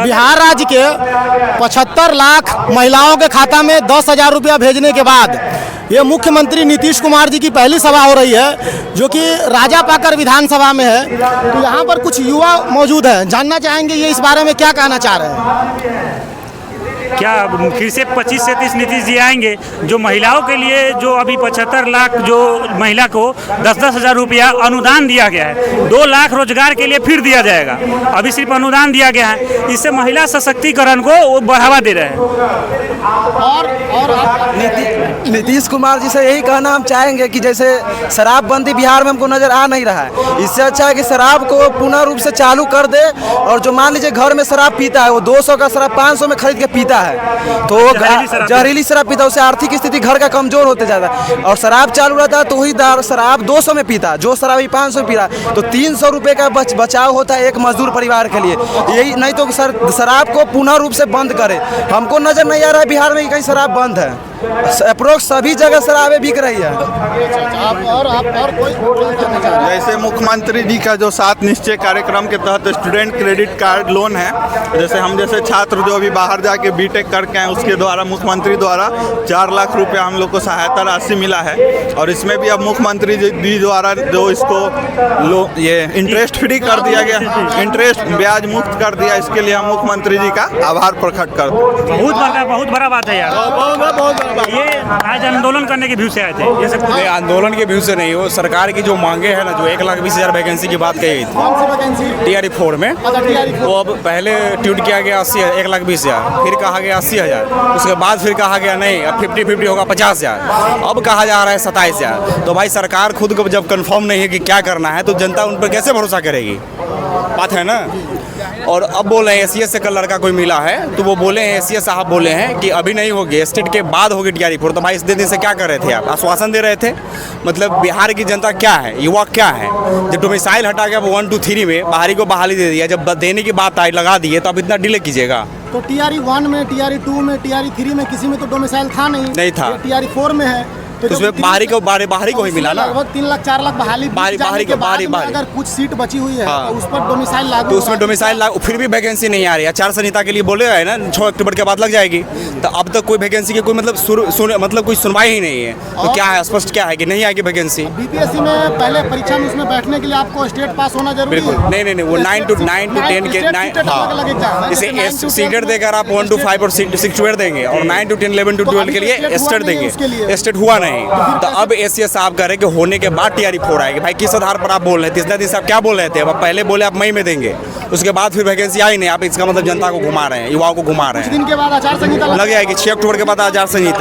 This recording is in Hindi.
बिहार राज्य के 75 लाख महिलाओं के खाता में 10,000 रुपया भेजने के बाद ये मुख्यमंत्री नीतीश कुमार जी की पहली सभा हो रही है, जो कि राजापाकर विधानसभा में है। तो यहाँ पर कुछ युवा मौजूद हैं, जानना चाहेंगे ये इस बारे में क्या कहना चाह रहे हैं। क्या फिर से 25 से 30 नीतीश जी आएंगे, जो महिलाओं के लिए जो अभी 75 लाख जो महिला को 10-10 हज़ार रुपया अनुदान दिया गया है, 2 लाख रोजगार के लिए फिर दिया जाएगा। अभी सिर्फ अनुदान दिया गया है, इससे महिला सशक्तिकरण को वो बढ़ावा दे रहे हैं। और नीतीश कुमार जी से यही कहना हम चाहेंगे कि जैसे शराबबंदी बिहार में हमको नज़र आ नहीं रहा है, इससे अच्छा है कि शराब को पूर्ण रूप से चालू कर दे। और जो मान लीजिए घर में शराब पीता है, वो 200 का शराब 500 में खरीद के पीता है, तो जहरीली शराब पीता है, उससे आर्थिक स्थिति घर का कमजोर होते जाता है। और शराब चालू रहता है तो वही शराब 200 में पीता, जो शराब 500 में पी रहा है, तो 300 रुपये का बचाव होता है एक मजदूर परिवार के लिए। यही नहीं तो शराब को पूर्ण रूप से बंद करे। हमको नजर नहीं आ रहा है बिहार में कहीं शराब बंद है, अप्रोक्स सभी जगह शराबें बिक रही है। जैसे मुख्यमंत्री जी का जो 7 निश्चय कार्यक्रम के तहत स्टूडेंट क्रेडिट कार्ड लोन है, जैसे हम जैसे छात्र जो अभी बाहर जाके बीटेक करके हैं, उसके द्वारा मुख्यमंत्री द्वारा 4 लाख रुपया हम लोग को सहायता राशि मिला है। और इसमें भी अब मुख्यमंत्री जी द्वारा जो इसको ये इंटरेस्ट फ्री कर दिया गया, इंटरेस्ट ब्याज मुक्त कर दिया, इसके लिए हम मुख्यमंत्री जी का आभार प्रकट करते हैं। बहुत बड़ा बात है यार। ये आज आंदोलन करने के व्यू से आए थे, ये आंदोलन के व्यू से नहीं, वो सरकार की जो मांगे है ना, जो 1,20,000 वैकेंसी की बात कही गई थी TRE 4 में, वो अब पहले ट्वीट किया गया 1,20,000, फिर कहा गया 80,000, उसके बाद फिर कहा गया नहीं अब 50-50 होगा 50,000, अब कहा जा रहा है 27,000। तो भाई सरकार खुद को जब कंफर्म नहीं है कि क्या करना है, तो जनता उन पर कैसे भरोसा करेगी? बात है ना। और अब बोल रहे हैं SCS से कल लड़का कोई मिला है, तो वो बोले हैं, SCS साहब बोले हैं कि अभी नहीं होगी, स्टेट के बाद होगी TRE 4। तो भाई इस दिन से क्या कर रहे थे आप? आश्वासन दे रहे थे। मतलब बिहार की जनता क्या है, युवा क्या है? जब डोमिसाइल हटा के अब 1 to 3 में बाहरी को बहाली दे दिया, जब देने की बात आई लगा दिए, तो अब इतना डिले कीजिएगा। तो TRE 1 में, TRE 2 में, TRE 3 में किसी में तो डोमिसाइल था नहीं था। TRE 4 में है, तो उसमें बाहरी को ही मिला ना, लगभग 3 लाख 4 लाख बाहरी अगर कुछ सीट बची हुई है, तो उस पर डोमिसाइल लागू, तो उसमें डोमिसाइल लागू, फिर भी वैकेंसी नहीं आ रही है। आचार संहिता के लिए बोले है ना 6 अक्टूबर के बाद लग जाएगी, तो अब तक कोई वैकेंसी की कोई मतलब कोई सुनवाई ही नहीं है। तो क्या है, स्पष्ट क्या है कि नहीं आएगी वैकेंसी। BPSC में पहले परीक्षा में उसमें बैठने के लिए आपको स्टेट पास होना जरूरी है। नहीं, वो 9 to 10 के जैसे सीटेट देकर आप 1 to 5 और 6 to 8 देंगे, और 9 to 10 11 to 12 के लिए स्टेट देंगे, स्टेट हुआ नहीं। तो अब SCS साहब कह रहे कि होने के बाद TRE 4 आएगी। भाई किस आधार पर आप बोल रहे थे? तीसरा दिन साहब क्या बोल रहे थे? अब पहले बोले आप मई में देंगे, उसके बाद फिर वैकेंसी आई नहीं। आप इसका मतलब जनता को घुमा रहे हैं, युवाओं को घुमा रहे हैं। दिन के बाद आचार संहिता लग जाएगी, 6 अक्टूबर के बाद आचार संहिता।